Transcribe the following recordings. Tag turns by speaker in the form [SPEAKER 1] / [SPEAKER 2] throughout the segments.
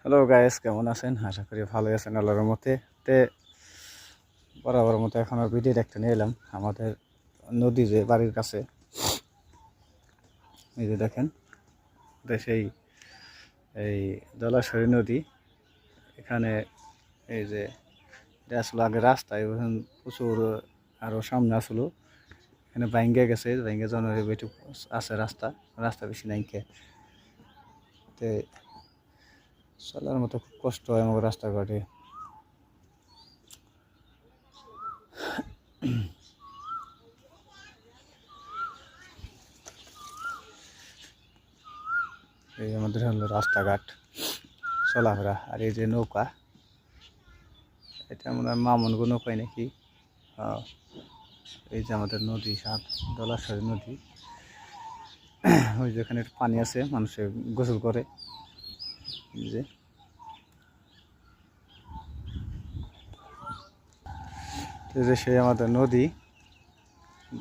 [SPEAKER 1] Hello guys, কেমন আছেন? আশা করি ভালোই আছেন আল্লাহর রহমতে। তে বরাবর মতো এখন আর ভিডিও দেখতে নিয়ে এলাম আমাদের নদী যে বাড়ির কাছে। এই যে দেখেন, সেই এই জলাশয় নদী। এখানে এই যে এটা আসলে আগে রাস্তা, এখন প্রচুর আরও সামনে আসলো, এখানে ভাঙ্গে গেছে, ভাঙ্গে জানুয়ারি বেটু আছে রাস্তা, রাস্তা বেশি নাইকে। তে চলার মতো খুব কষ্ট হয় আমাকে রাস্তাঘাটে। এই আমাদের হলো রাস্তাঘাট, চলাফেরা। আর এই যে নৌকা, এটা মনে হয় মামনগো নৌকায় নাকি। এই যে আমাদের নদী, সাত জলাশয় নদী। ওই যেখানে পানি আছে, মানুষে গোসল করে। যে সেই আমাদের নদী,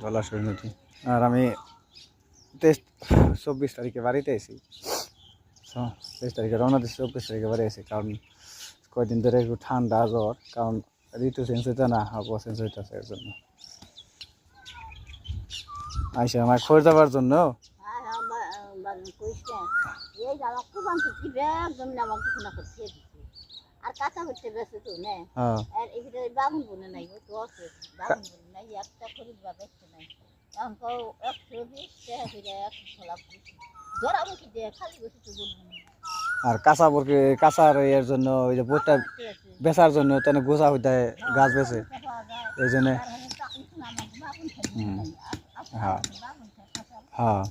[SPEAKER 1] জলাশয় নদী। আর আমি 24 তারিখে বাড়িতে এসেছি। 23 তারিখে রওনা দিচ্ছি, 24 তারিখে বাড়ি এসেছি। কারণ কয়েকদিন ধরে একটু ঠান্ডা জ্বর, কারণ ঋতু চেঞ্জ হইতে না, আবহাওয়া চেঞ্জ হইতেছে, এর জন্য আইসা আমার খোঁজ যাবার জন্য।
[SPEAKER 2] আর কাঁচা হচ্ছে বেশি তো না, আর এখানে বাগুন বনে নাই, তো আছে বাগুন বনে নাই, একটা খরিদ বা বেচতে নাই। এখন তো 120 টাকা করে একটা খোলা পুষি ধরা বসে দিয়ে খালি বসে তো বলবো না।
[SPEAKER 1] আর কাঁচা বরকে কাঁচার এর জন্য ওই যে বোটটা বেচার জন্য তেনে গোছা হইতে গাছ বেচে, এই জন্য। হ্যাঁ হ্যাঁ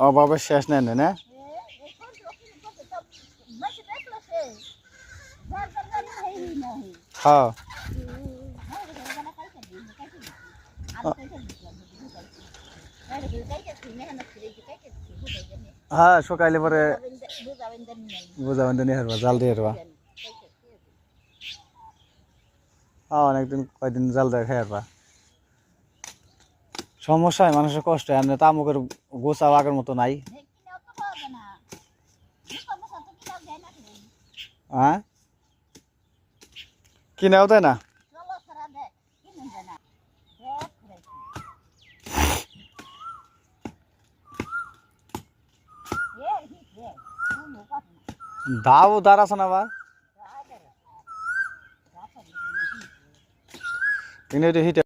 [SPEAKER 1] অভাবের শেষ নেই না। হ্যাঁ হ্যাঁ, সকালে পরে বুঝাবেন নিয়ে হারবা, জাল দিয়ে হারবা। হ্যাঁ, অনেকদিন কয়েকদিন জাল দিয়ে খাই হারবা। সমস্যা হয়, মানুষের কষ্ট হয়। এমনি তামুকের গোছা আগের মতো নাই। হ্যাঁ, কিনেও দেয় না। দাও দাঁড় আছে না আবার, কিন্তু এটা হিটে